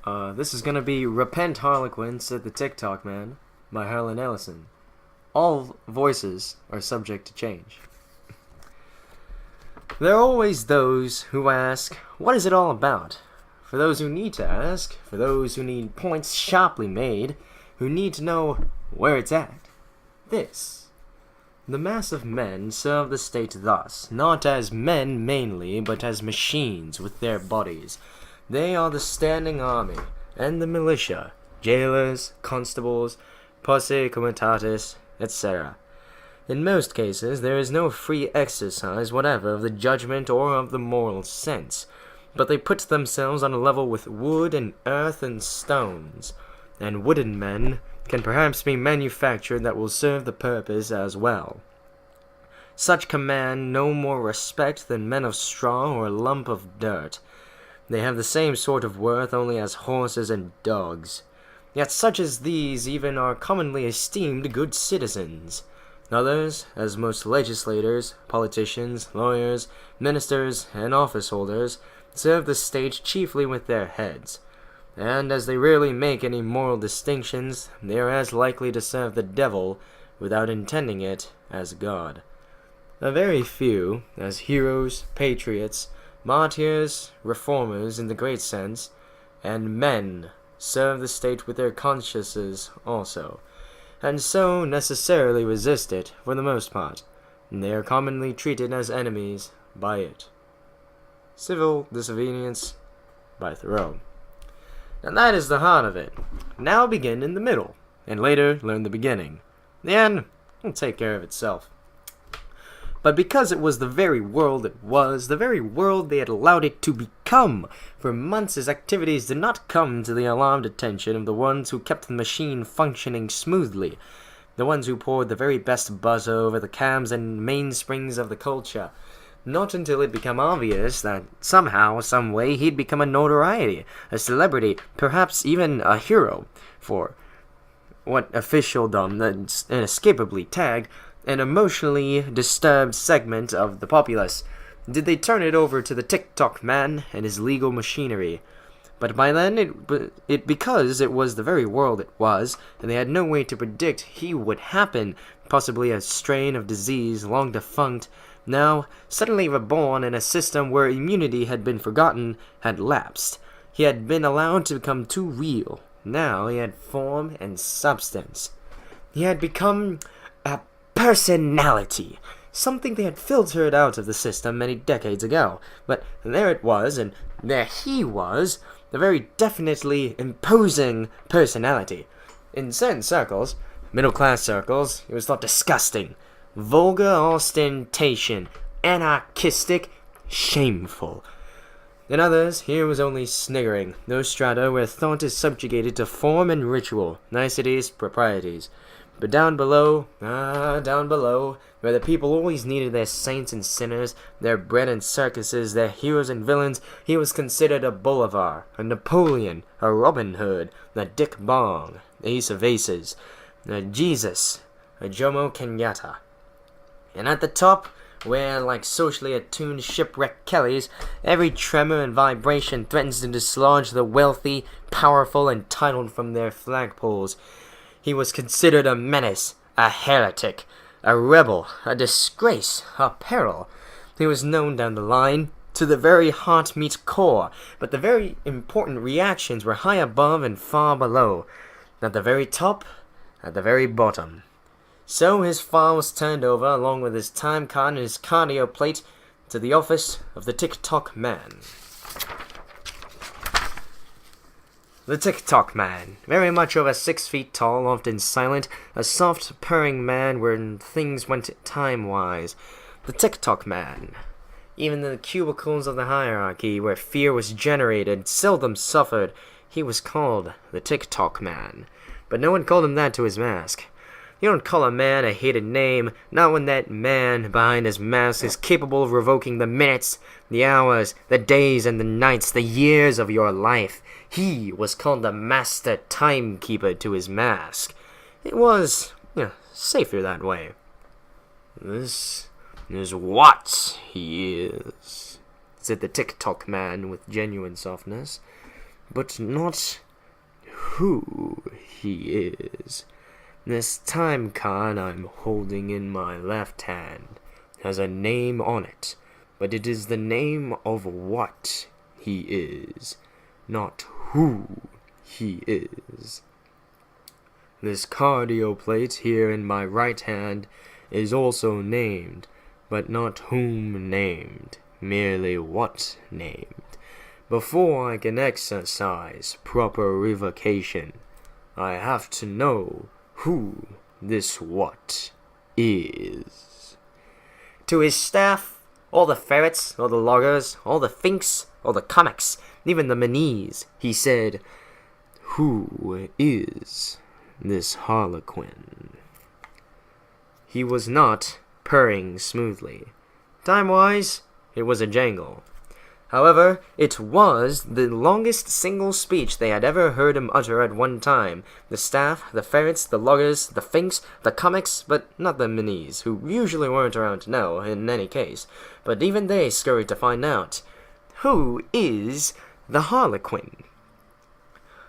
This is gonna be Repent Harlequin, said the Ticktockman, by Harlan Ellison. All voices are subject to change. There are always those who ask, what is it all about? For those who need to ask, for those who need points sharply made, who need to know where it's at. This. The mass of men serve the state thus, not as men mainly, but as machines with their bodies. They are the standing army, and the militia, jailers, constables, posse comitatus, etc. In most cases, there is no free exercise whatever of the judgment or of the moral sense, but they put themselves on a level with wood and earth and stones, and wooden men can perhaps be manufactured that will serve the purpose as well. Such command no more respect than men of straw or a lump of dirt. They have the same sort of worth only as horses and dogs. Yet such as these even are commonly esteemed good citizens. Others, as most legislators, politicians, lawyers, ministers, and office holders, serve the state chiefly with their heads. And as they rarely make any moral distinctions, they are as likely to serve the devil, without intending it, as God. A very few, as heroes, patriots, martyrs, reformers in the great sense, and men, serve the state with their consciences also, and so necessarily resist it for the most part, and they are commonly treated as enemies by it. Civil Disobedience by Thoreau. And that is the heart of it. Now begin in the middle, and later learn the beginning. The end will take care of itself. But because it was the very world it was, the very world they had allowed it to become, for months his activities did not come to the alarmed attention of the ones who kept the machine functioning smoothly, the ones who poured the very best butter over the cams and mainsprings of the culture. Not until it became obvious that somehow, some way, he'd become a notoriety, a celebrity, perhaps even a hero, for what officialdom that's inescapably tagged an emotionally disturbed segment of the populace, did they turn it over to the Ticktockman and his legal machinery. But by then, because it was the very world it was, and they had no way to predict he would happen, possibly a strain of disease long defunct, now suddenly reborn in a system where immunity had been forgotten, had lapsed. He had been allowed to become too real. Now he had form and substance. He had become a personality, something they had filtered out of the system many decades ago. But there it was, and there he was, the very definitely imposing personality. In certain circles, middle-class circles, it was thought disgusting, vulgar ostentation, anarchistic, shameful. In others, here was only sniggering, those strata where thought is subjugated to form and ritual, niceties, proprieties. But down below, where the people always needed their saints and sinners, their bread and circuses, their heroes and villains, he was considered a Bolivar, a Napoleon, a Robin Hood, a Dick Bong, Ace of Aces, a Jesus, a Jomo Kenyatta. And at the top, where, like socially attuned shipwrecked Kellys, every tremor and vibration threatens to dislodge the wealthy, powerful, and titled from their flagpoles, he was considered a menace, a heretic, a rebel, a disgrace, a peril. He was known down the line, to the very heart-meat core, but the very important reactions were high above and far below, at the very top, at the very bottom. So his file was turned over, along with his time card and his cardio plate, to the office of the Ticktockman. The Ticktockman, very much over 6 feet tall, often silent, a soft, purring man when things went time-wise. The Ticktockman. Even in the cubicles of the hierarchy, where fear was generated, seldom suffered, he was called the Ticktockman. But no one called him that to his mask. You don't call a man a hated name, not when that man behind his mask is capable of revoking the minutes, the hours, the days, and the nights, the years of your life. He was called the master timekeeper to his mask. It was safer that way. This is what he is, said the Ticktockman with genuine softness. but not who he is. This time card I'm holding in my left hand has a name on it, but it is the name of what he is, not who he is. This cardio plate here in my right hand is also named, but not whom named, merely what named. Before I can exercise proper revocation, I have to know who this what is. To his staff, all the ferrets, all the loggers, all the finks, all the comics, even the Manese, he said, "Who is this Harlequin?" He was not purring smoothly. Time-wise, it was a jangle. However, it was the longest single speech they had ever heard him utter at one time. The staff, the ferrets, the loggers, the finks, the comics, but not the Manese, who usually weren't around to know, in any case. But even they scurried to find out. Who is the Harlequin?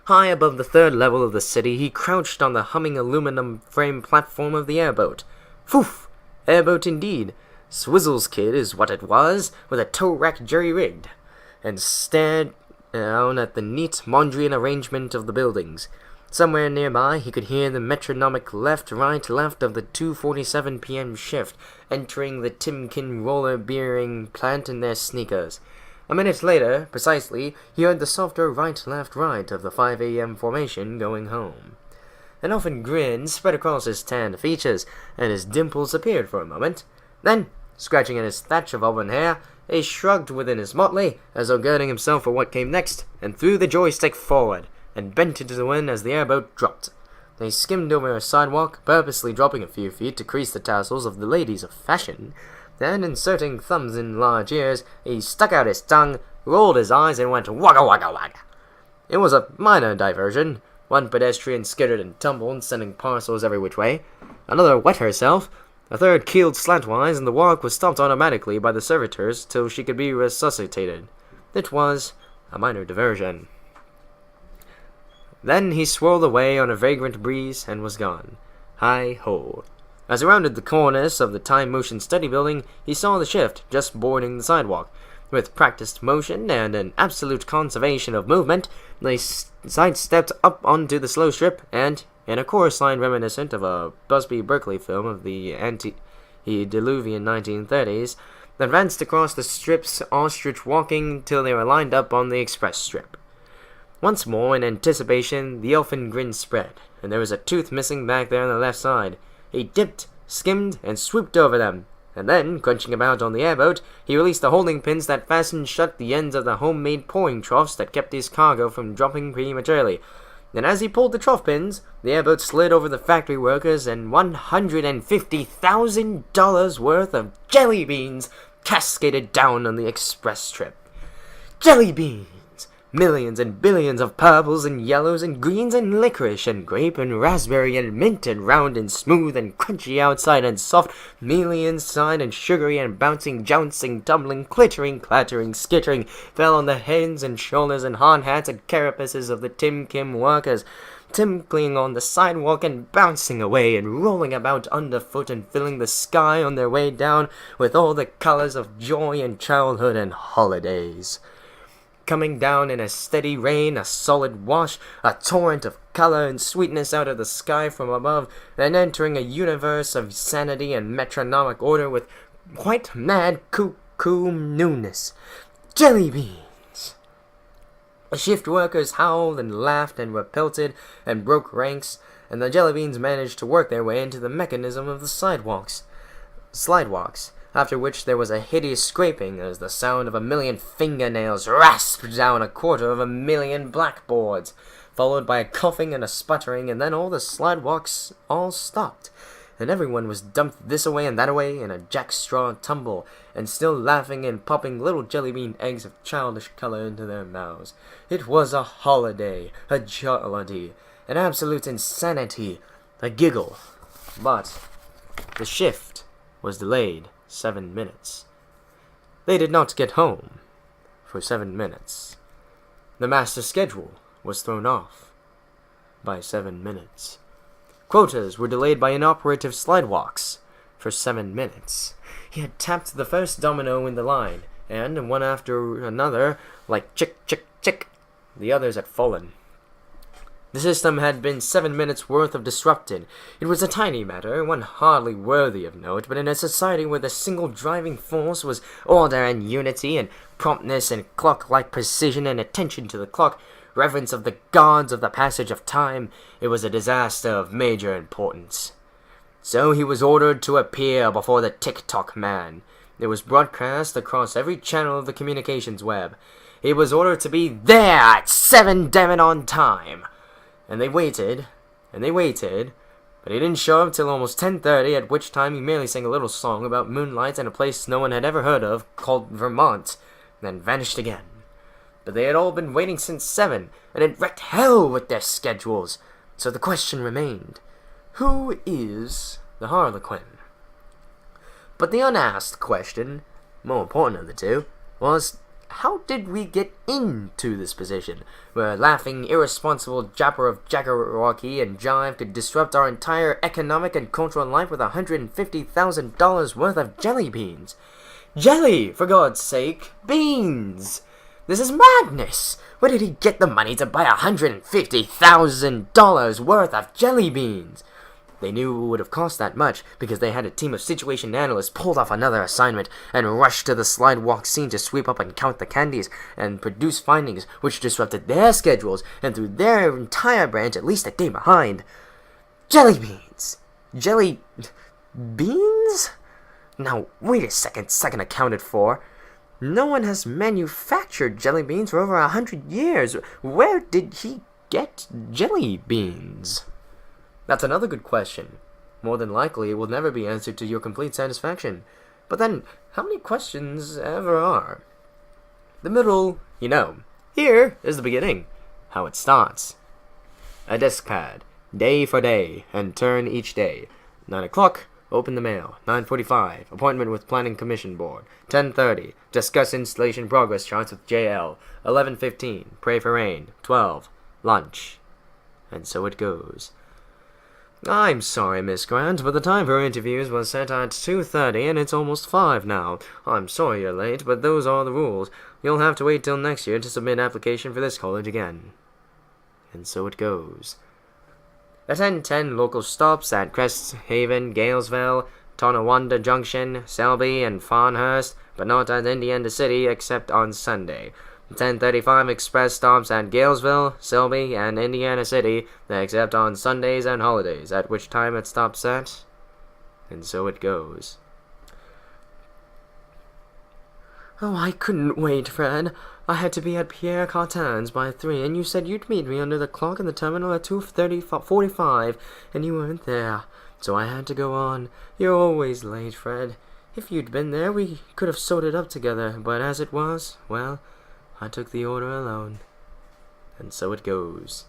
High above the third level of the city, he crouched on the humming aluminum frame platform of the airboat. Poof! Airboat indeed. Swizzle's kid is what it was, with a tow rack jury-rigged, and stared down at the neat Mondrian arrangement of the buildings. Somewhere nearby he could hear the metronomic left of the 2:47 p.m. shift, entering the Timken roller beering plant in their sneakers. A minute later, precisely, he heard the softer right of the 5 a.m. formation going home. An elfin grin spread across his tanned features, and his dimples appeared for a moment. Then, scratching at his thatch of auburn hair, he shrugged within his motley, as though girding himself for what came next, and threw the joystick forward, and bent it to the wind as the airboat dropped. They skimmed over a sidewalk, purposely dropping a few feet to crease the tassels of the ladies of fashion. Then, inserting thumbs in large ears, he stuck out his tongue, rolled his eyes, and went wagga wagga wagga. It was a minor diversion. One pedestrian skittered and tumbled, sending parcels every which way. Another wet herself. A third keeled slantwise, and the walk was stopped automatically by the servitors till she could be resuscitated. It was a minor diversion. Then he swirled away on a vagrant breeze and was gone. Hi-ho. As he rounded the cornice of the Time Motion Study Building, he saw the shift just boarding the sidewalk. With practiced motion and an absolute conservation of movement, they sidestepped up onto the slow strip and, in a chorus line reminiscent of a Busby Berkeley film of the antediluvian 1930s, advanced across the strip's ostrich walking till they were lined up on the express strip. Once more, in anticipation, the elfin grin spread, and there was a tooth missing back there on the left side. He dipped, skimmed, and swooped over them, and then, crunching about on the airboat, he released the holding pins that fastened shut the ends of the homemade pouring troughs that kept his cargo from dropping prematurely. And as he pulled the trough pins, the airboat slid over the factory workers, and $150,000 worth of jelly beans cascaded down on the express trip. Jelly beans! Millions and billions of purples and yellows and greens and licorice and grape and raspberry and mint and round and smooth and crunchy outside and soft, mealy inside and sugary and bouncing, jouncing, tumbling, clittering, clattering, skittering, fell on the heads and shoulders and hard hats and carapaces of the Tim-Kim workers, tinkling on the sidewalk and bouncing away and rolling about underfoot and filling the sky on their way down with all the colors of joy and childhood and holidays. Coming down in a steady rain, a solid wash, a torrent of color and sweetness out of the sky from above, and entering a universe of sanity and metronomic order with quite mad cuckoo newness. Jelly beans! The shift workers howled and laughed and were pelted and broke ranks, and the jelly beans managed to work their way into the mechanism of the slidewalks, after which there was a hideous scraping as the sound of 1,000,000 fingernails rasped down 250,000 blackboards, followed by a coughing and a sputtering, and then all the slidewalks all stopped, and everyone was dumped this away and that away in a jackstraw tumble, and still laughing and popping little jelly-bean eggs of childish color into their mouths. It was a holiday, a jollity, an absolute insanity, a giggle. But the shift was delayed 7 minutes. They did not get home for 7 minutes. The master schedule was thrown off by 7 minutes. Quotas were delayed by inoperative slidewalks for 7 minutes. He had tapped the first domino in the line, and one after another, like chick, chick, chick, the others had fallen. The system had been 7 minutes worth of disrupted. It was a tiny matter, one hardly worthy of note, but in a society where the single driving force was order and unity and promptness and clock-like precision and attention to the clock, reverence of the gods of the passage of time, it was a disaster of major importance. So he was ordered to appear before the Ticktockman. It was broadcast across every channel of the communications web. He was ordered to be there at 7 damn it on time. And they waited, but he didn't show up till almost 10:30, at which time he merely sang a little song about moonlight and a place no one had ever heard of, called Vermont, then vanished again. But they had all been waiting since 7, and it wrecked hell with their schedules. So the question remained, who is the Harlequin? But the unasked question, more important of the two, was, how did we get into this position, where a laughing, irresponsible japper of jackarookie and jive could disrupt our entire economic and cultural life with $150,000 worth of jelly beans? Jelly, for God's sake! Beans! This is madness! Where did he get the money to buy $150,000 worth of jelly beans? They knew it would have cost that much, because they had a team of situation analysts pulled off another assignment and rushed to the slidewalk scene to sweep up and count the candies and produce findings which disrupted their schedules and threw their entire branch at least a day behind. Jelly beans! Jelly beans? Now, wait a second accounted for. No one has manufactured jelly beans for over 100 years. Where did he get jelly beans? That's another good question. More than likely, it will never be answered to your complete satisfaction. But then, how many questions ever are? The middle, you know. Here is the beginning. How it starts. A disk pad. Day for day, and turn each day. 9 o'clock, open the mail. 9:45, appointment with Planning Commission Board. 10:30, discuss installation progress charts with JL. 11:15, pray for rain. 12, lunch. And so it goes. I'm sorry, Miss Grant, but the time for interviews was set at 2:30, and it's almost 5 now. I'm sorry you're late, but those are the rules. You'll have to wait till next year to submit application for this college again. And so it goes. At 10:10, local stops at Crest Haven, Galesville, Tonawanda Junction, Selby, and Farnhurst, but not at Indiana City except on Sunday. 10:35 express stops at Galesville, Selby, and Indiana City, except on Sundays and holidays, at which time it stops at. And so it goes. Oh, I couldn't wait, Fred. I had to be at Pierre Cartin's by 3, and you said you'd meet me under the clock in the terminal at 2:45, and you weren't there. So I had to go on. You're always late, Fred. If you'd been there, we could have sorted up together, but as it was, well, I took the order alone. And so it goes.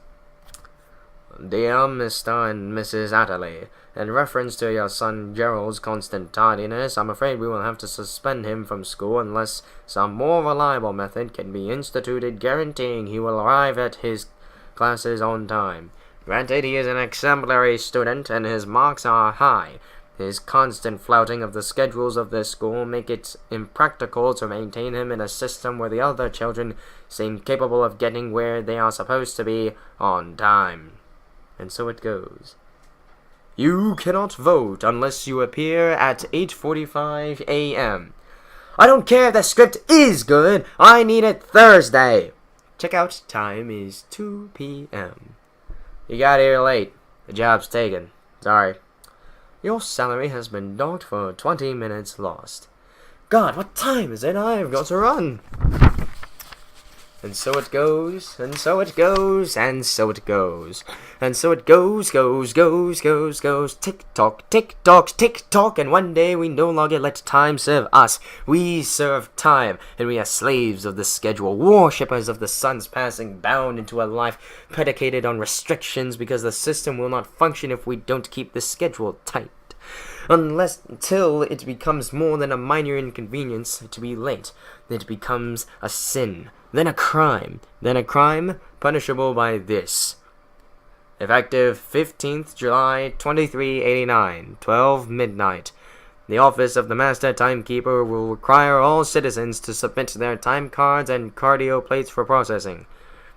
Dear Mr. and Mrs. Atterley, in reference to your son Gerald's constant tardiness, I'm afraid we will have to suspend him from school unless some more reliable method can be instituted guaranteeing he will arrive at his classes on time. Granted, he is an exemplary student and his marks are high. His constant flouting of the schedules of this school make it impractical to maintain him in a system where the other children seem capable of getting where they are supposed to be on time. And so it goes. You cannot vote unless you appear at 8:45 a.m. I don't care if the script is good, I need it Thursday. Checkout time is 2 p.m. You got here late. The job's taken. Sorry. Your salary has been docked for 20 minutes lost. God, what time is it? I've got to run. And so it goes, and so it goes, and so it goes. And so it goes. Tick-tock, tick-tock, tick-tock. And one day we no longer let time serve us. We serve time, and we are slaves of the schedule, worshippers of the sun's passing, bound into a life predicated on restrictions because the system will not function if we don't keep the schedule tight. until it becomes more than a minor inconvenience to be late. It becomes a sin, then a crime punishable by this. Effective 15th July 2389, 12 midnight. The office of the Master Timekeeper will require all citizens to submit their time cards and cardio plates for processing.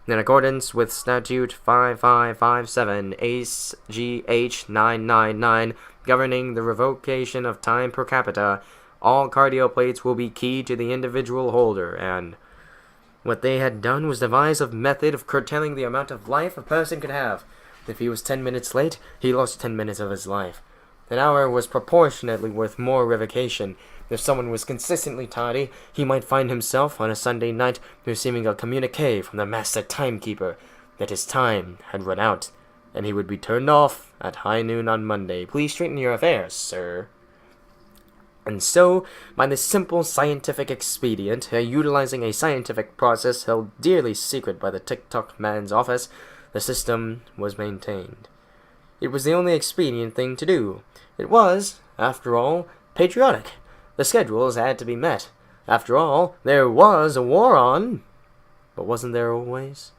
In accordance with Statute 5557 ACGH 999 governing the revocation of time per capita, all cardio plates will be keyed to the individual holder, and what they had done was devise a method of curtailing the amount of life a person could have. If he was 10 minutes late, he lost 10 minutes of his life. An hour was proportionately worth more revocation. If someone was consistently tardy, he might find himself on a Sunday night receiving a communique from the Master Timekeeper that his time had run out, and he would be turned off at high noon on Monday. Please straighten your affairs, sir. And so, by this simple scientific expedient, utilizing a scientific process held dearly secret by the Ticktockman's office, the system was maintained. It was the only expedient thing to do. It was, after all, patriotic. The schedules had to be met. After all, there was a war on. But wasn't there always?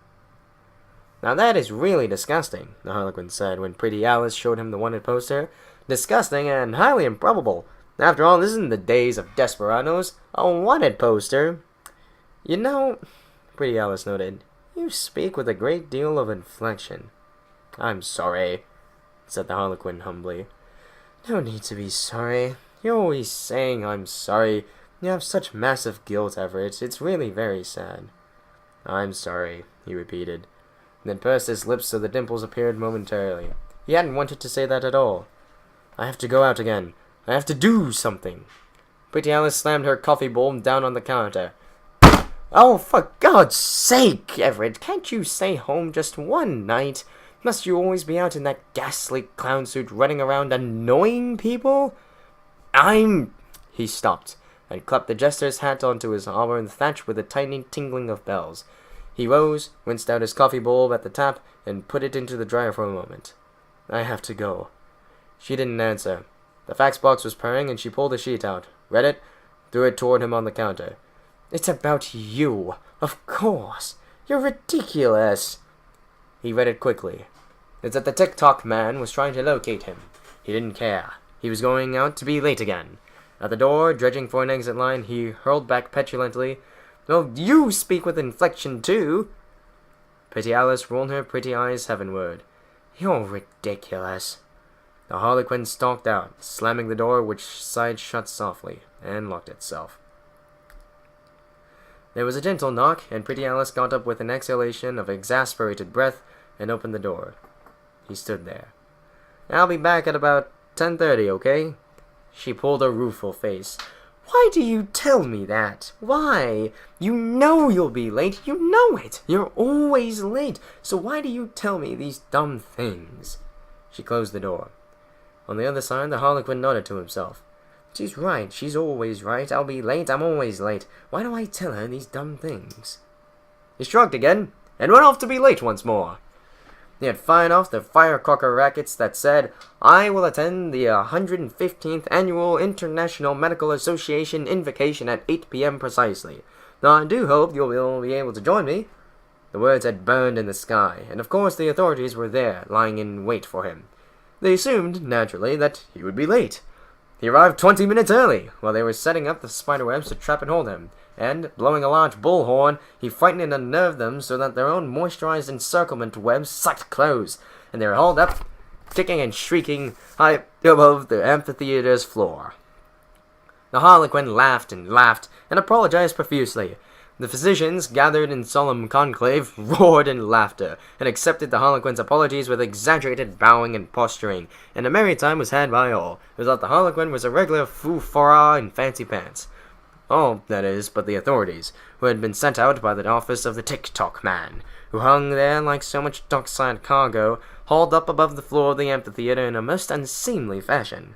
Now that is really disgusting, the Harlequin said when Pretty Alice showed him the wanted poster. Disgusting and highly improbable. After all, this isn't the days of desperados. A wanted poster. You know, Pretty Alice noted, you speak with a great deal of inflection. I'm sorry, said the Harlequin humbly. No need to be sorry. You're always saying I'm sorry. You have such massive guilt over it. It's really very sad. I'm sorry, he repeated, then pursed his lips so the dimples appeared momentarily. He hadn't wanted to say that at all. I have to go out again. I have to do something. Pretty Alice slammed her coffee bowl down on the counter. Oh, for God's sake, Everett, can't you stay home just one night? Must you always be out in that ghastly clown suit running around annoying people? He stopped, and clapped the jester's hat onto his auburn thatch with a tiny tingling of bells. He rose, rinsed out his coffee bowl at the tap, and put it into the dryer for a moment. I have to go. She didn't answer. The fax box was purring, and she pulled a sheet out, read it, threw it toward him on the counter. It's about you, of course. You're ridiculous. He read it quickly. It's that the Ticktockman was trying to locate him. He didn't care. He was going out to be late again. At the door, dredging for an exit line, he hurled back petulantly, Well, you speak with inflection, too. Pretty Alice rolled her pretty eyes heavenward. You're ridiculous. The Harlequin stalked out, slamming the door, which sighed shut softly, and locked itself. There was a gentle knock, and Pretty Alice got up with an exhalation of exasperated breath and opened the door. He stood there. I'll be back at about 10:30, okay? She pulled a rueful face. Why do you tell me that? Why? You know you'll be late. You know it. You're always late. So why do you tell me these dumb things? She closed the door. On the other side, the Harlequin nodded to himself. She's right. She's always right. I'll be late. I'm always late. Why do I tell her these dumb things? He shrugged again, and went off to be late once more. He had fired off the firecracker rackets that said, I will attend the 115th Annual International Medical Association invocation at 8 p.m. precisely. Now, I do hope you'll be able to join me. The words had burned in the sky, and of course the authorities were there, lying in wait for him. They assumed, naturally, that he would be late. He arrived 20 minutes early, while they were setting up the spiderwebs to trap and hold him, and, blowing a large bullhorn, he frightened and unnerved them so that their own moisturized encirclement webs sucked close, and they were hauled up, kicking and shrieking, high above the amphitheater's floor. The Harlequin laughed, and apologized profusely. The physicians, gathered in solemn conclave, roared in laughter, and accepted the Harlequin's apologies with exaggerated bowing and posturing, and a merry time was had by all, who thought the Harlequin was a regular foo-fara in fancy pants. All, that is, but the authorities, who had been sent out by the office of the Ticktockman, who hung there like so much dockside cargo, hauled up above the floor of the amphitheater in a most unseemly fashion.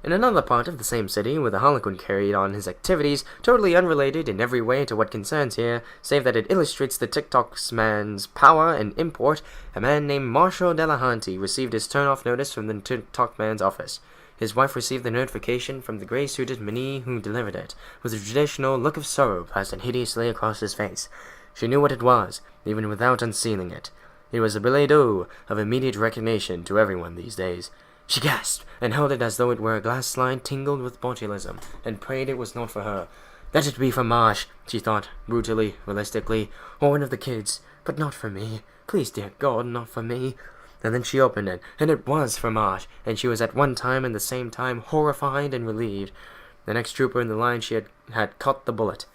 In another part of the same city, where the Harlequin carried on his activities, totally unrelated in every way to what concerns here, save that it illustrates the Ticktockman's power and import, a man named Marshall Delahanty received his turn-off notice from the Ticktockman's office. His wife received the notification from the gray-suited Mini who delivered it, with a traditional look of sorrow plastered hideously across his face. She knew what it was, even without unsealing it. It was a billet doux of immediate recognition to everyone these days. She gasped, and held it as though it were a glass slide tingled with botulism, and prayed it was not for her. Let it be for Marsh, she thought, brutally, realistically, or one of the kids, but not for me. Please, dear God, not for me. And then she opened it, and it was for Marsh, and she was at one time and the same time horrified and relieved. The next trooper in the line she had caught the bullet.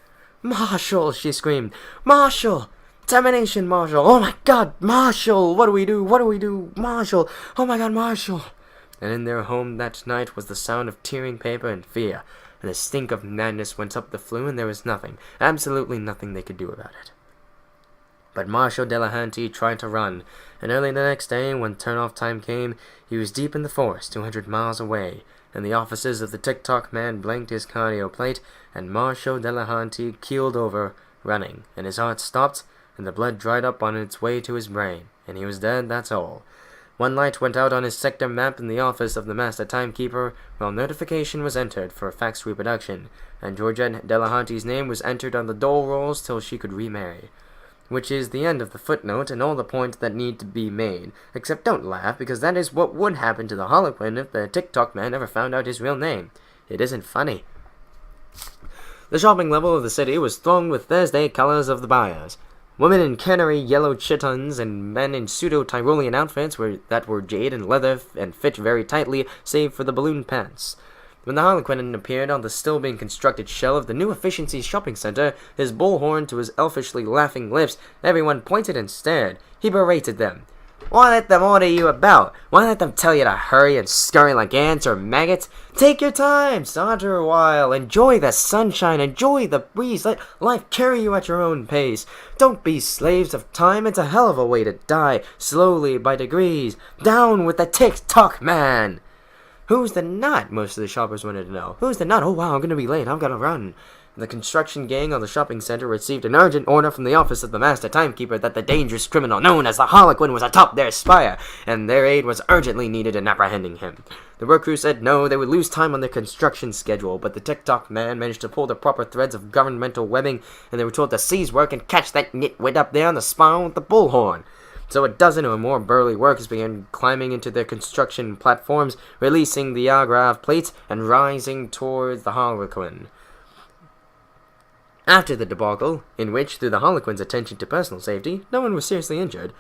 "Marshall!" she screamed. "Marshall! Termination, Marshall! Oh my God, Marshall! What do we do? What do we do? Marshall! Oh my God, Marshall!" And in their home that night was the sound of tearing paper and fear, and the stink of madness went up the flue, and there was nothing, absolutely nothing they could do about it. But Marshall Delahanty tried to run, and early the next day, when turn-off time came, he was deep in the forest 200 miles away, and the officers of the Ticktockman blanked his cardio plate, and Marshall Delahanty keeled over, running, and his heart stopped, and the blood dried up on its way to his brain, and he was dead, that's all. One light went out on his sector map in the office of the master timekeeper, while notification was entered for fax reproduction, and Georgette Delahanty's name was entered on the dole rolls till she could remarry. Which is the end of the footnote and all the points that need to be made, except don't laugh, because that is what would happen to the Harlequin if the Ticktockman ever found out his real name. It isn't funny. The shopping level of the city was thronged with Thursday colors of the buyers. Women in canary yellow chittons and men in pseudo-Tyrolean outfits that were jade and leather and fit very tightly, save for the balloon pants. When the Harlequin appeared on the still-being-constructed shell of the new Efficiency Shopping Center, his bullhorn to his elfishly laughing lips, everyone pointed and stared. He berated them. "Why let them order you about? Why let them tell you to hurry and scurry like ants or maggots? Take your time, saunter a while, enjoy the sunshine, enjoy the breeze, let life carry you at your own pace. Don't be slaves of time, it's a hell of a way to die, slowly, by degrees. Down with the Ticktockman!" "Who's the nut?" most of the shoppers wanted to know. "Who's the nut? Oh wow, I'm gonna be late, I've gotta run." The construction gang on the shopping center received an urgent order from the office of the master timekeeper that the dangerous criminal known as the Harlequin was atop their spire, and their aid was urgently needed in apprehending him. The work crew said no, they would lose time on their construction schedule, but the Ticktockman managed to pull the proper threads of governmental webbing, and they were told to seize work and catch that nitwit up there on the spiral with the bullhorn. So a dozen or more burly workers began climbing into their construction platforms, releasing the agrav plates, and rising towards the Harlequin. After the debacle, in which, through the Harlequin's attention to personal safety, no one was seriously injured,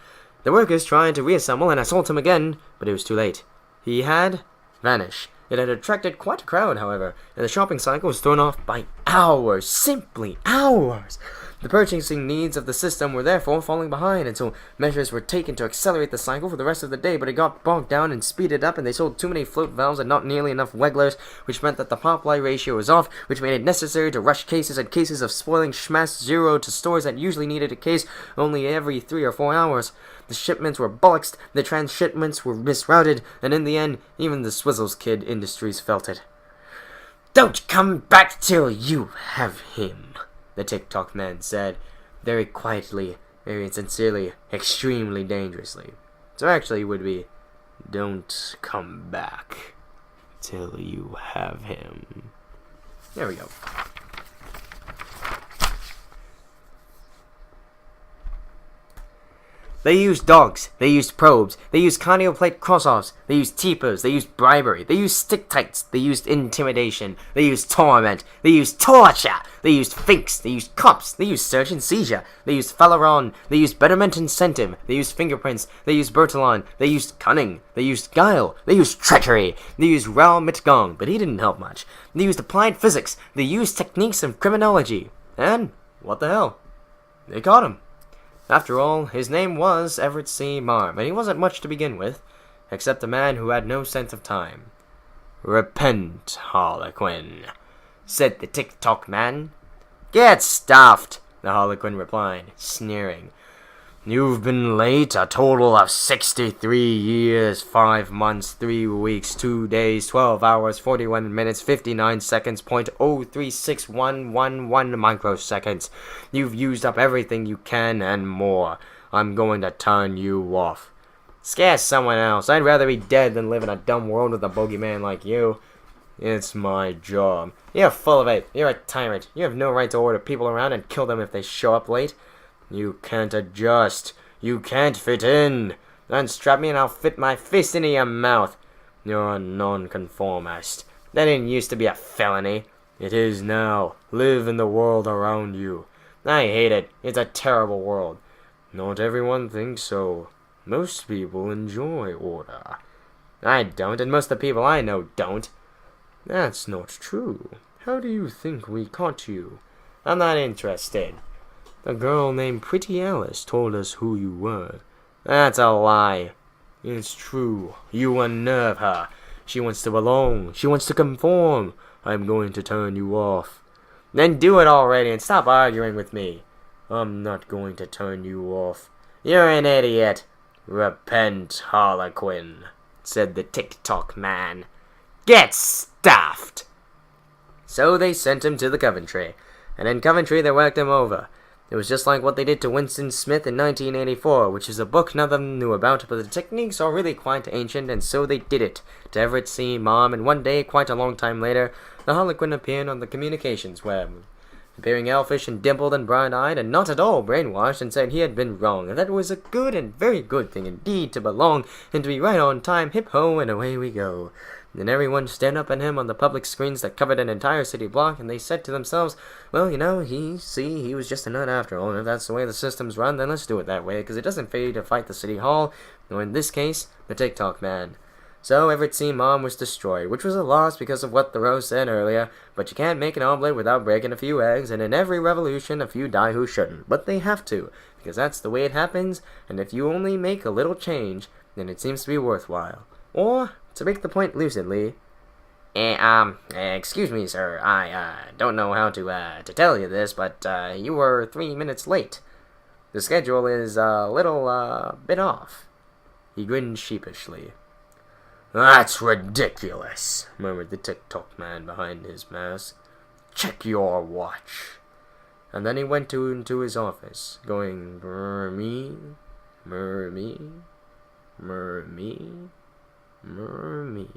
the workers tried to reassemble and assault him again, but it was too late. He had vanished. It had attracted quite a crowd, however, and the shopping cycle was thrown off by hours, simply hours. The purchasing needs of the system were therefore falling behind, and so measures were taken to accelerate the cycle for the rest of the day, but it got bogged down and speeded up, and they sold too many float valves and not nearly enough wegglers, which meant that the pop-lie ratio was off, which made it necessary to rush cases and cases of spoiling schmass zero to stores that usually needed a case only every 3 or 4 hours. The shipments were bollocksed, the transshipments were misrouted, and in the end, even the Swizzles Kid Industries felt it. "Don't come back till you have him," the Ticktockman said, very quietly, very sincerely, extremely dangerously. So actually it would be, "Don't come back till you have him." There we go. They used dogs, they used probes, they used cardioplate cross-offs, they used teepers, they used bribery, they used stick-tights, they used intimidation, they used torment, they used torture, they used finks, they used cops, they used search and seizure, they used falaron, they used betterment incentive, they used fingerprints, they used Bertillon, they used cunning, they used guile, they used treachery, they used Rao Mitgong, but he didn't help much, they used applied physics, they used techniques of criminology, and, what the hell, they caught him. After all, his name was Everett C. Marm, and he wasn't much to begin with, except a man who had no sense of time. "Repent, Harlequin," said the Ticktockman. "Get stuffed," the Harlequin replied, sneering. "You've been late a total of 63 years, 5 months, 3 weeks, 2 days, 12 hours, 41 minutes, 59 seconds, 0.036111 microseconds. You've used up everything you can and more. I'm going to turn you off." Scare someone else. I'd rather be dead than live in a dumb world with a bogeyman like you. It's my job. You're full of it. You're a tyrant. You have no right to order people around and kill them if they show up late. You can't adjust. You can't fit in. Unstrap me and I'll fit my fist into your mouth. You're a nonconformist. That didn't used to be a felony. It is now. Live in the world around you. I hate it. It's a terrible world. Not everyone thinks so. Most people enjoy order. I don't, and most of the people I know don't. That's not true. How do you think we caught you? I'm not interested. A girl named Pretty Alice told us who you were. That's a lie. It's true. You unnerve her. She wants to belong. She wants to conform. I'm going to turn you off. Then do it already and stop arguing with me. I'm not going to turn you off. You're an idiot. Repent, Harlequin, said the Ticktockman. Get stuffed! So they sent him to the Coventry, and in Coventry they worked him over. It was just like what they did to Winston Smith in 1984, which is a book none of them knew about, but the techniques are really quite ancient, and so they did it to Everett C. Mom, and one day, quite a long time later, the Harlequin appeared on the communications web, appearing elfish and dimpled and bright-eyed, and not at all brainwashed, and said he had been wrong, and that it was a good and very good thing indeed to belong, and to be right on time, hip-ho, and away we go. And everyone stared up at him on the public screens that covered an entire city block, and they said to themselves, well, you know, he was just a nut after all, and if that's the way the system's run, then let's do it that way, because it doesn't pay to fight the city hall, or in this case, the Ticktockman. So Everett C. Mom was destroyed, which was a loss because of what Thoreau said earlier, but you can't make an omelet without breaking a few eggs, and in every revolution a few die who shouldn't, but they have to, because that's the way it happens, and if you only make a little change, then it seems to be worthwhile. Or, to make the point lucidly, excuse me, sir, I don't know how to tell you this, but, you were 3 minutes late. The schedule is a little, bit off. He grinned sheepishly. That's ridiculous, murmured the Ticktockman behind his mask. Check your watch. And then he went into his office, going, Mer-me, mer-me, mer-me, mer-me.